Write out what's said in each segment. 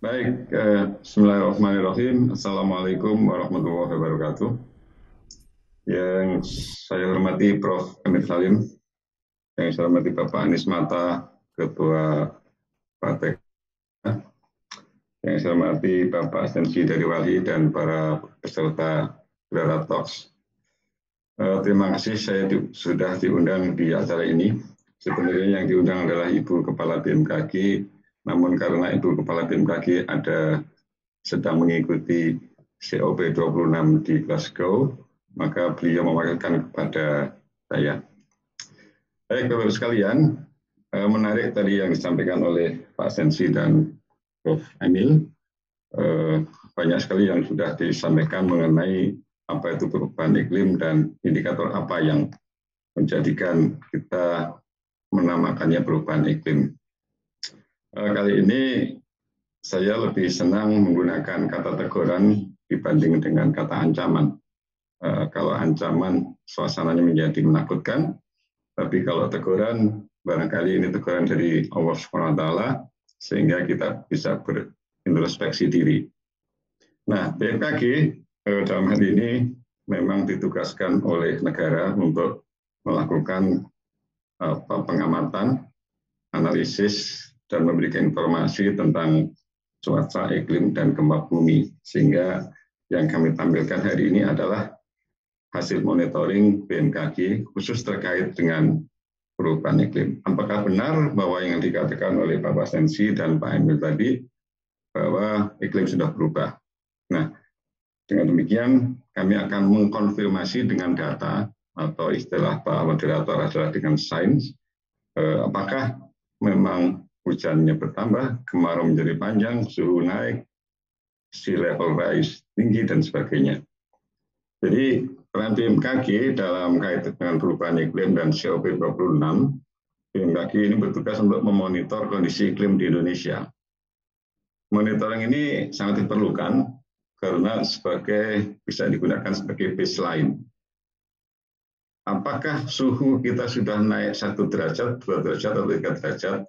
Baik, Bismillahirrahmanirrahim. Assalamualaikum warahmatullahi wabarakatuh. Yang saya hormati Prof. Emil Salim, yang saya hormati Bapak Anies Mata, Ketua Partai, yang saya hormati Bapak Sensi dari Wali dan para peserta Udara Talks. Terima kasih saya sudah diundang di acara ini. Sebenarnya yang diundang adalah Ibu Kepala BMKG, namun karena Ibu Kepala BMKG sedang mengikuti COP26 di Glasgow, maka beliau mewakilkan kepada saya. Baik, Bapak sekalian, menarik tadi yang disampaikan oleh Pak Sensi dan Prof. Emil. Banyak sekali yang sudah disampaikan mengenai apa itu perubahan iklim dan indikator apa yang menjadikan kita menamakannya perubahan iklim. Kali ini saya lebih senang menggunakan kata teguran dibanding dengan kata ancaman. Kalau ancaman suasananya menjadi menakutkan, tapi kalau teguran barangkali ini teguran dari Allah SWT sehingga kita bisa berintrospeksi diri. Nah, BMKG dalam hal ini memang ditugaskan oleh negara untuk melakukan pengamatan, analisis, dan memberikan informasi tentang cuaca, iklim, dan gempa bumi. Sehingga yang kami tampilkan hari ini adalah hasil monitoring BMKG khusus terkait dengan perubahan iklim. Apakah benar bahwa yang dikatakan oleh Bapak Sensi dan Pak Emil tadi bahwa iklim sudah berubah? Nah, dengan demikian kami akan mengkonfirmasi dengan data atau istilah Pak Moderator adalah dengan sains, apakah memang hujannya bertambah, kemarau menjadi panjang, suhu naik, sea level rise tinggi, dan sebagainya. Jadi peran BMKG dalam kaitan dengan perubahan iklim dan COP26, BMKG ini bertugas untuk memonitor kondisi iklim di Indonesia. Monitoring ini sangat diperlukan karena bisa digunakan sebagai baseline. Apakah suhu kita sudah naik 1 derajat, 2 derajat, atau 3 derajat?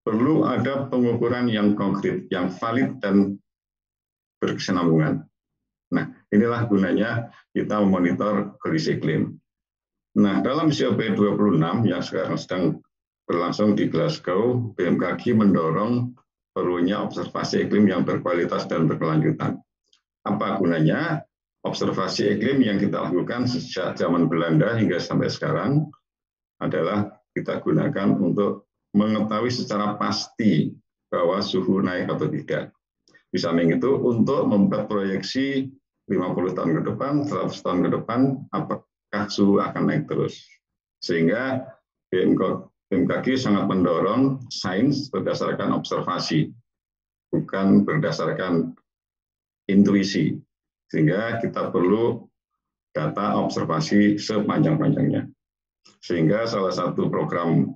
Perlu ada pengukuran yang konkret, yang valid, dan berkesinambungan. Nah, inilah gunanya kita memonitor kondisi iklim. Nah, dalam COP26 yang sekarang sedang berlangsung di Glasgow, BMKG mendorong perlunya observasi iklim yang berkualitas dan berkelanjutan. Apa gunanya? Observasi iklim yang kita lakukan sejak zaman Belanda hingga sampai sekarang adalah kita gunakan untuk mengetahui secara pasti bahwa suhu naik atau tidak. Di samping itu untuk membuat proyeksi 50 tahun ke depan, 100 tahun ke depan, apakah suhu akan naik terus. Sehingga BMKG sangat mendorong sains berdasarkan observasi, bukan berdasarkan intuisi, sehingga kita perlu data observasi sepanjang-panjangnya. Sehingga salah satu program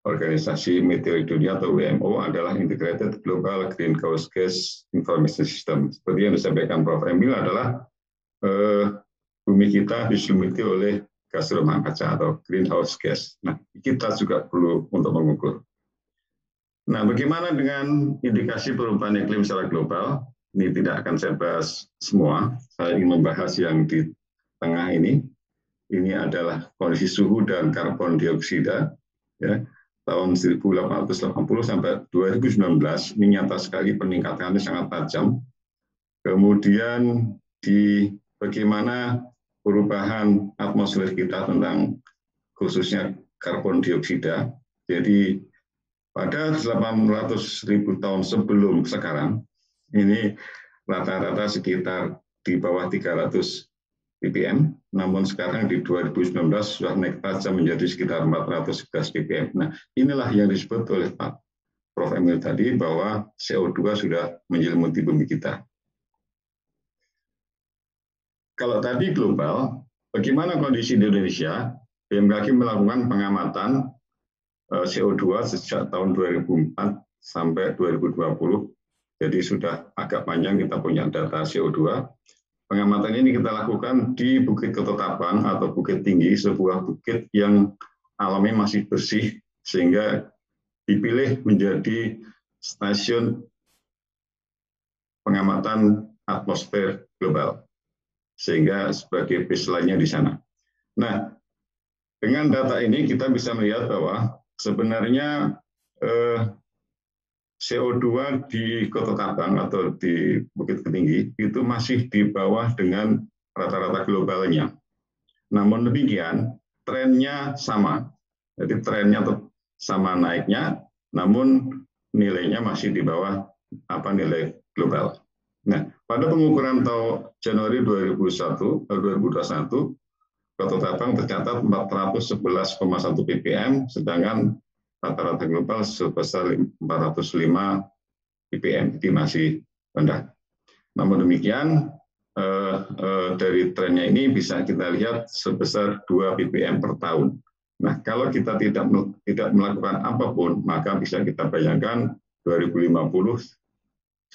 Organisasi Meteorologi Dunia atau WMO adalah Integrated Global Greenhouse Gas Information System. Seperti yang disampaikan Prof. Emil adalah bumi kita diselimuti oleh gas rumah kaca atau greenhouse gas. Nah, kita juga perlu untuk mengukur. Nah, bagaimana dengan indikasi perubahan iklim secara global? Ini tidak akan saya bahas semua. Saya ingin membahas yang di tengah ini. Ini adalah kondisi suhu dan karbon dioksida. Ya, tahun 1880 sampai 2019, ini nyata sekali peningkatannya sangat tajam. Kemudian di bagaimana perubahan atmosfer kita tentang khususnya karbon dioksida. Jadi pada 800.000 tahun sebelum sekarang, ini rata-rata sekitar di bawah 300 ppm, namun sekarang di 2019 sudah naik tajam menjadi sekitar 411 ppm. Nah, inilah yang disebut oleh Pak Prof. Emil tadi bahwa CO2 sudah menyelimuti bumi kita. Kalau tadi global, bagaimana kondisi di Indonesia? BMKG melakukan pengamatan CO2 sejak tahun 2004 sampai 2020. Jadi sudah agak panjang kita punya data CO2. Pengamatan ini kita lakukan di Bukit Ketetapan atau Bukit Tinggi, sebuah bukit yang alamnya masih bersih, sehingga dipilih menjadi stasiun pengamatan atmosfer global, sehingga sebagai baseline-nya di sana. Nah, dengan data ini kita bisa melihat bahwa sebenarnya CO2 di Kota Tabang atau di Bukit Tinggi itu masih di bawah dengan rata-rata globalnya. Namun demikian, trennya sama. Jadi trennya sama naiknya, namun nilainya masih di bawah nilai global. Nah, pada pengukuran tahun Januari 2021, Kota Tabang tercatat 411,1 ppm, sedangkan rata-rata global sebesar 405 ppm, jadi masih rendah. Namun demikian, dari trennya ini bisa kita lihat sebesar 2 ppm per tahun. Nah, kalau kita tidak melakukan apapun, maka bisa kita bayangkan 2050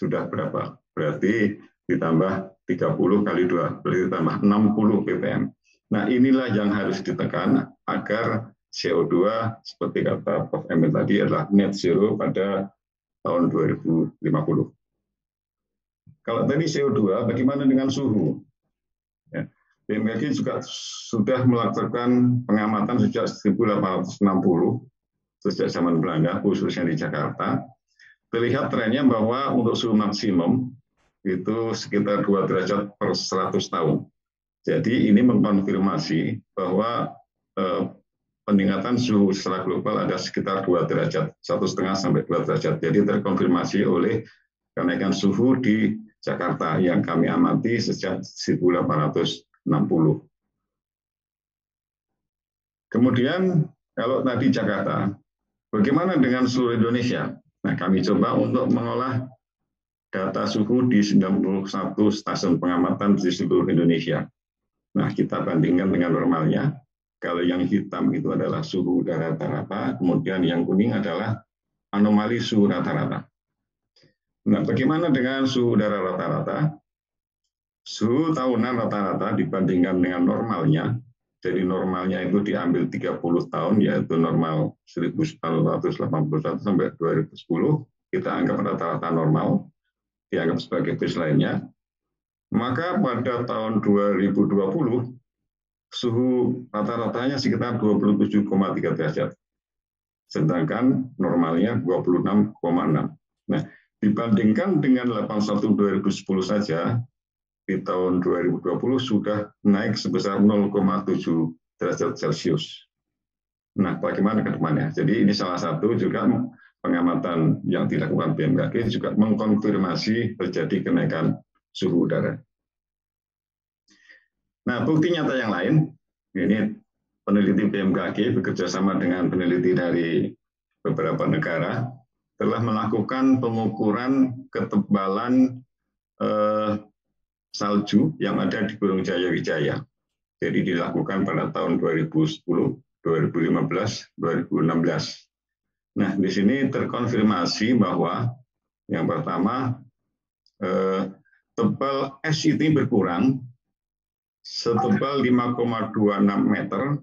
sudah berapa? Berarti ditambah 30 kali 2, berarti ditambah 60 ppm. Nah, inilah yang harus ditekan agar CO2 seperti kata Prof. Emil tadi adalah net zero pada tahun 2050. Kalau tadi CO2, bagaimana dengan suhu? Ya, BMKG juga sudah melakukan pengamatan sejak 1860, sejak zaman Belanda, khususnya di Jakarta. Terlihat trennya bahwa untuk suhu maksimum itu sekitar 2 derajat per 100 tahun. Jadi ini mengkonfirmasi bahwa peningkatan suhu secara global ada sekitar 2 derajat, 1,5 sampai 2 derajat. Jadi terkonfirmasi oleh kenaikan suhu di Jakarta yang kami amati sejak 1860. Kemudian kalau tadi Jakarta, bagaimana dengan seluruh Indonesia? Nah, kami coba untuk mengolah data suhu di 91 stasiun pengamatan di seluruh Indonesia. Nah, kita bandingkan dengan normalnya. Kalau yang hitam itu adalah suhu udara rata-rata, kemudian yang kuning adalah anomali suhu rata-rata. Nah, bagaimana dengan suhu udara rata-rata? Suhu tahunan rata-rata dibandingkan dengan normalnya, jadi normalnya itu diambil 30 tahun, yaitu normal 1981 sampai 2010, kita anggap rata-rata normal, dianggap sebagai baseline-nya. Maka pada tahun 2020, suhu rata-ratanya sekitar 27,3 derajat, sedangkan normalnya 26,6. Nah, dibandingkan dengan 81 2010 saja, di tahun 2020 sudah naik sebesar 0,7 derajat Celcius. Nah, bagaimana ke depannya? Jadi ini salah satu juga pengamatan yang dilakukan BMKG juga mengkonfirmasi terjadi kenaikan suhu udara. Nah, bukti nyata yang lain, ini peneliti BMKG bekerja sama dengan peneliti dari beberapa negara, telah melakukan pengukuran ketebalan salju yang ada di Gunung Jayawijaya. Jadi dilakukan pada tahun 2010, 2015, 2016. Nah, di sini terkonfirmasi bahwa yang pertama, tebal es ini berkurang setebal 5,26 meter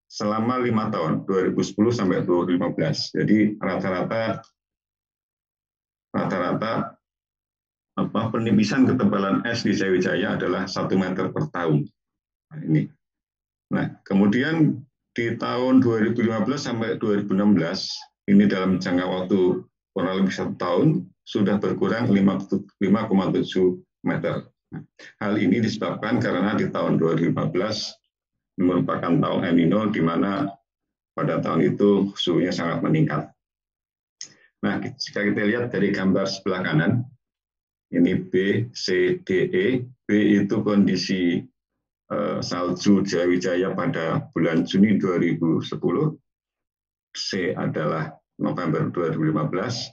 selama 5 tahun, 2010 sampai 2015. Jadi rata-rata penipisan ketebalan es di Jayawijaya adalah 1 meter per tahun. Nah, ini. Nah, kemudian di tahun 2015 sampai 2016, ini dalam jangka waktu kurang lebih 1 tahun, sudah berkurang 5,7 meter. Hal ini disebabkan karena di tahun 2015 merupakan tahun El Nino, di mana pada tahun itu suhunya sangat meningkat. Nah, jika kita lihat dari gambar sebelah kanan, ini B, C, D, E. B itu kondisi salju Jayawijaya pada bulan Juni 2010, C adalah November 2015,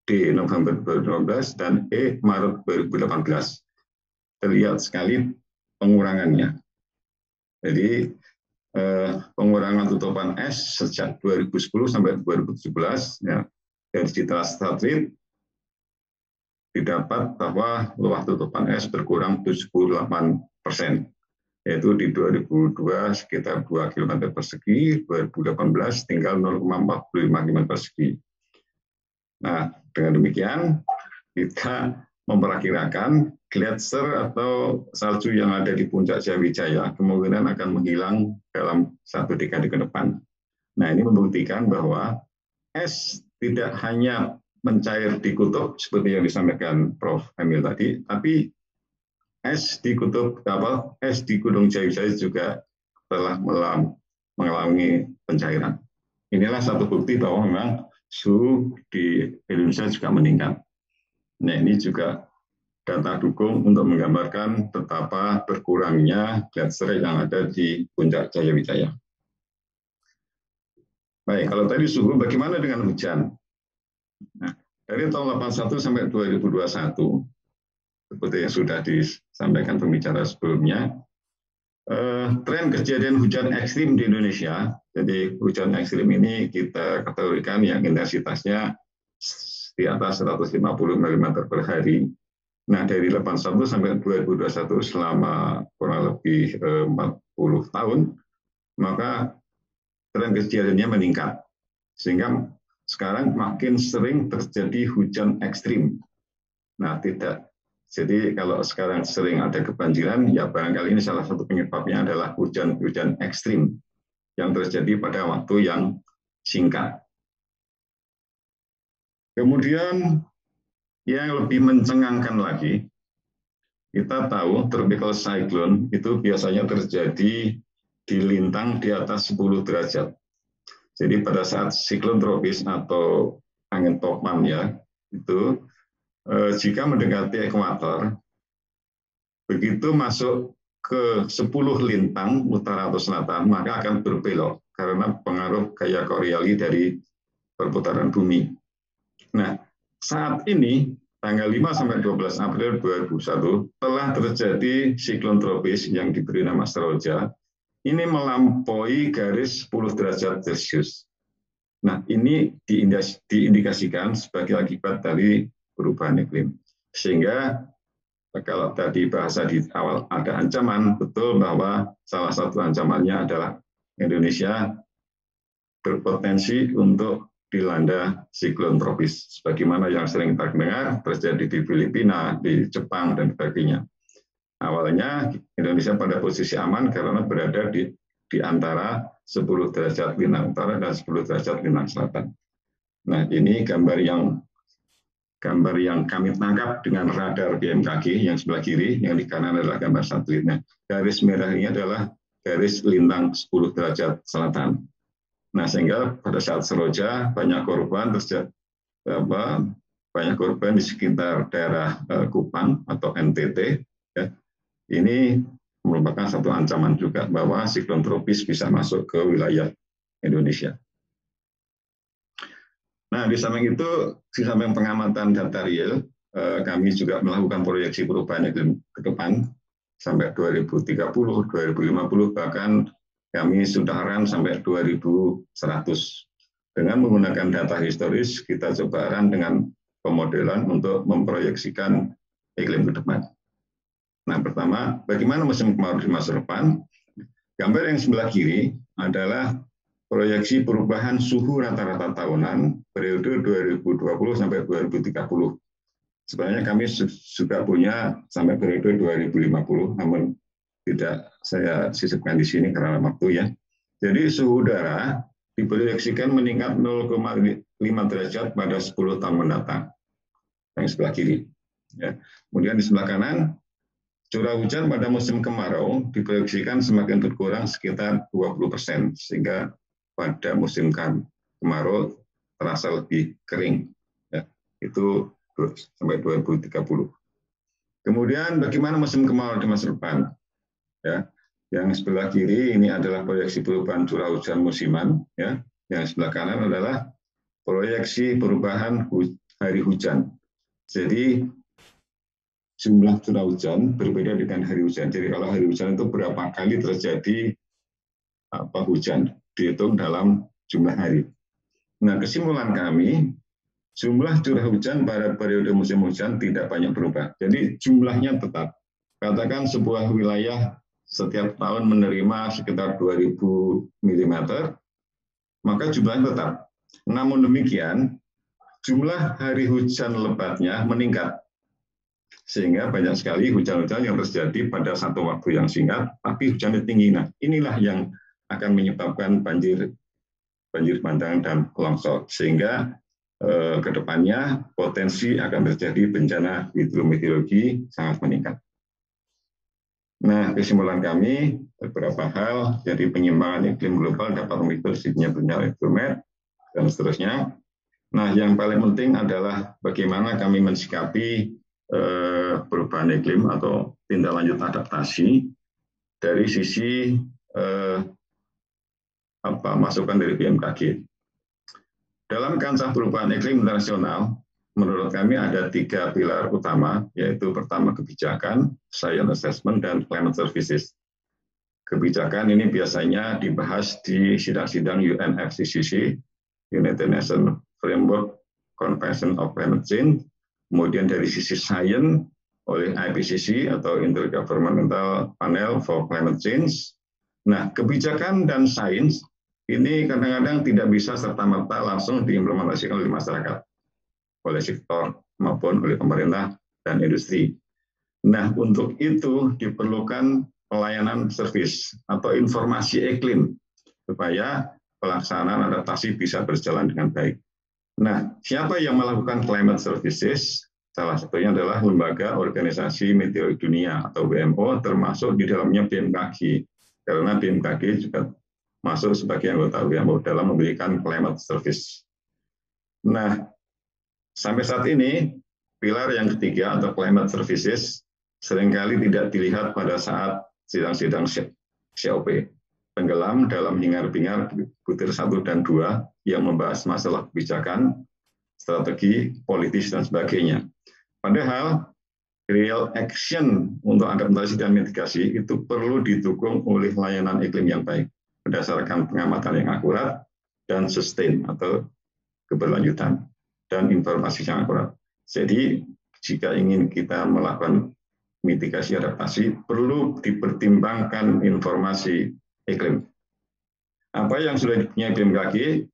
D November 2015, dan E Maret 2018. Terlihat sekali pengurangannya. Jadi pengurangan tutupan es sejak 2010 sampai 2017, ya, dari data satelit didapat bahwa luas tutupan es berkurang 78%, yaitu di 2002 sekitar 2 km persegi, 2018 tinggal 0,45 km persegi. Nah, dengan demikian kita memperkirakan gletser atau salju yang ada di puncak Jayawijaya kemungkinan akan menghilang dalam 1 dekade ke depan. Nah, ini membuktikan bahwa es tidak hanya mencair di kutub seperti yang disampaikan Prof. Emil tadi, tapi es di Gunung Jayawijaya juga telah mengalami pencairan. Inilah satu bukti bahwa memang suhu di Indonesia juga meningkat. Nah, ini juga data dukung untuk menggambarkan betapa berkurangnya gletser yang ada di puncak Jayawijaya. Baik, kalau tadi suhu, bagaimana dengan hujan? Nah, dari tahun 81 sampai 2021, seperti yang sudah disampaikan pembicara sebelumnya, tren kejadian hujan ekstrim di Indonesia, jadi hujan ekstrim ini kita kategorikan yang intensitasnya di atas 150 mm per hari. Nah, dari 81 sampai 2021 selama kurang lebih 40 tahun, maka tren kejadiannya meningkat. Sehingga sekarang makin sering terjadi hujan ekstrim. Nah, tidak. Jadi kalau sekarang sering ada kebanjiran, ya barangkali ini salah satu penyebabnya adalah hujan-hujan ekstrim yang terjadi pada waktu yang singkat. Kemudian yang lebih mencengangkan lagi, kita tahu tropical cyclone itu biasanya terjadi di lintang di atas 10 derajat. Jadi pada saat siklon tropis atau angin topan ya, itu jika mendekati ekuator, begitu masuk ke 10 lintang utara atau selatan, maka akan berbelok karena pengaruh gaya Coriolis dari perputaran bumi. Nah, saat ini tanggal 5 sampai 12 April 2021 telah terjadi siklon tropis yang diberi nama Seroja. Ini melampaui garis 10 derajat Celcius. Nah, ini diindikasikan sebagai akibat dari perubahan iklim. Sehingga kalau tadi bahasa di awal ada ancaman, betul bahwa salah satu ancamannya adalah Indonesia berpotensi untuk dilanda siklon tropis, sebagaimana yang sering kita dengar terjadi di Filipina, di Jepang, dan sebagainya. Awalnya Indonesia pada posisi aman karena berada di antara 10 derajat lintang utara dan 10 derajat lintang selatan. Nah, ini gambar yang kami tangkap dengan radar BMKG yang sebelah kiri, yang di kanan adalah gambar satelitnya. Garis merah ini adalah garis lintang 10 derajat selatan. Nah, sehingga pada saat Seroja banyak korban di sekitar daerah Kupang atau NTT. Ya. Ini merupakan satu ancaman juga bahwa siklon tropis bisa masuk ke wilayah Indonesia. Nah, di samping itu, di samping pengamatan data real, kami juga melakukan proyeksi perubahan iklim ke depan sampai 2030, 2050, bahkan kami sudah run sampai 2100. Dengan menggunakan data historis, kita coba run dengan pemodelan untuk memproyeksikan iklim ke depan. Nah, pertama, bagaimana musim kemarau di masa depan? Gambar yang sebelah kiri adalah proyeksi perubahan suhu rata-rata tahunan periode 2020 sampai 2030. Sebenarnya kami juga punya sampai periode 2050, namun tidak saya sisipkan di sini karena waktu ya. Jadi suhu udara diproyeksikan meningkat 0,5 derajat pada 10 tahun mendatang. Yang sebelah kiri. Ya. Kemudian di sebelah kanan, curah hujan pada musim kemarau diproyeksikan semakin berkurang sekitar 20%, sehingga pada musim kemarau terasa lebih kering. Ya, itu sampai 2030. Kemudian bagaimana musim kemarau di masa depan? Ya, yang sebelah kiri ini adalah proyeksi perubahan curah hujan musiman. Ya, yang sebelah kanan adalah proyeksi perubahan hari hujan. Jadi jumlah curah hujan berbeda dengan hari hujan. Jadi kalau hari hujan itu berapa kali terjadi hujan, dihitung dalam jumlah hari. Nah, kesimpulan kami, jumlah curah hujan pada periode musim hujan tidak banyak berubah. Jadi jumlahnya tetap. Katakan sebuah wilayah setiap tahun menerima sekitar 2000 mm, maka jumlahnya tetap. Namun demikian, jumlah hari hujan lebatnya meningkat. Sehingga banyak sekali hujan-hujan yang terjadi pada satu waktu yang singkat, tapi hujannya tinggi. Nah, inilah yang akan menyebabkan banjir bandang dan longsor. Sehingga ke depannya potensi akan terjadi bencana hidrometeorologi sangat meningkat. Nah, kesimpulan kami beberapa hal, jadi penyimpangan iklim global dapat memicu terjadinya bencana hidromet dan seterusnya. Nah, yang paling penting adalah bagaimana kami mensikapi perubahan iklim atau tindak lanjut adaptasi dari sisi masukan dari BMKG. Dalam kancah perubahan iklim internasional, menurut kami ada 3 pilar utama, yaitu pertama kebijakan, science assessment, dan climate services. Kebijakan ini biasanya dibahas di sidang-sidang UNFCCC, United Nations Framework Convention of Climate Change, kemudian dari sisi science oleh IPCC atau Intergovernmental Panel for Climate Change. Nah, kebijakan dan sains ini kadang-kadang tidak bisa serta-merta langsung diimplementasikan oleh masyarakat, oleh sektor maupun oleh pemerintah dan industri. Nah, untuk itu diperlukan pelayanan servis atau informasi iklim supaya pelaksanaan adaptasi bisa berjalan dengan baik. Nah, siapa yang melakukan climate services? Salah satunya adalah Lembaga Organisasi Meteorologi Dunia atau WMO, termasuk di dalamnya BMKG. Karena BMKG juga masuk sebagai anggota WMO dalam memberikan climate service. Nah, sampai saat ini, pilar yang ketiga atau climate services seringkali tidak dilihat pada saat sidang-sidang COP. Tenggelam dalam hingar-bingar butir 1 dan 2 yang membahas masalah kebijakan, strategi, politis, dan sebagainya. Padahal, real action untuk adaptasi dan mitigasi itu perlu didukung oleh layanan iklim yang baik, berdasarkan pengamatan yang akurat dan sustain atau keberlanjutan, dan informasi yang akurat. Jadi, jika ingin kita melakukan mitigasi adaptasi, perlu dipertimbangkan informasi iklim. Apa yang sudah dipunyai BMKG?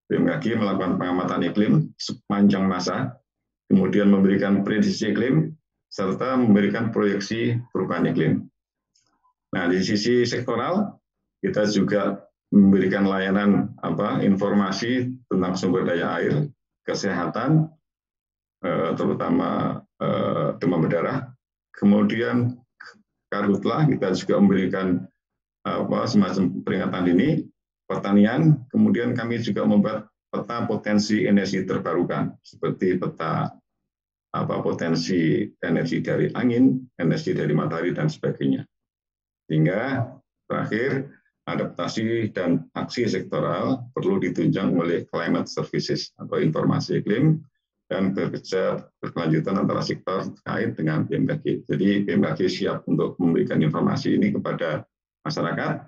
BMKG melakukan pengamatan iklim sepanjang masa, kemudian memberikan prediksi iklim, serta memberikan proyeksi perubahan iklim. Nah, di sisi sektoral, kita juga memberikan layanan informasi tentang sumber daya air, kesehatan, terutama demam berdarah. Kemudian karhutlah kita juga memberikan semacam peringatan dini, pertanian. Kemudian kami juga membuat peta potensi energi terbarukan seperti peta potensi energi dari angin, energi dari matahari dan sebagainya. Hingga terakhir adaptasi dan aksi sektoral perlu ditunjang oleh climate services atau informasi iklim dan bekerja berkelanjutan antara sektor terkait dengan BMKG. Jadi BMKG siap untuk memberikan informasi ini kepada masyarakat,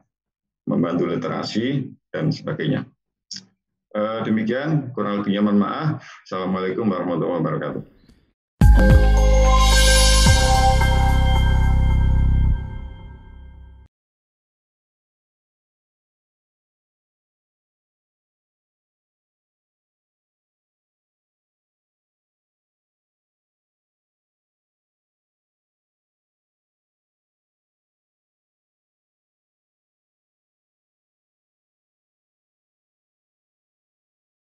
membantu literasi, dan sebagainya. Demikian, kurang lebihnya mohon maaf. Assalamualaikum warahmatullahi wabarakatuh.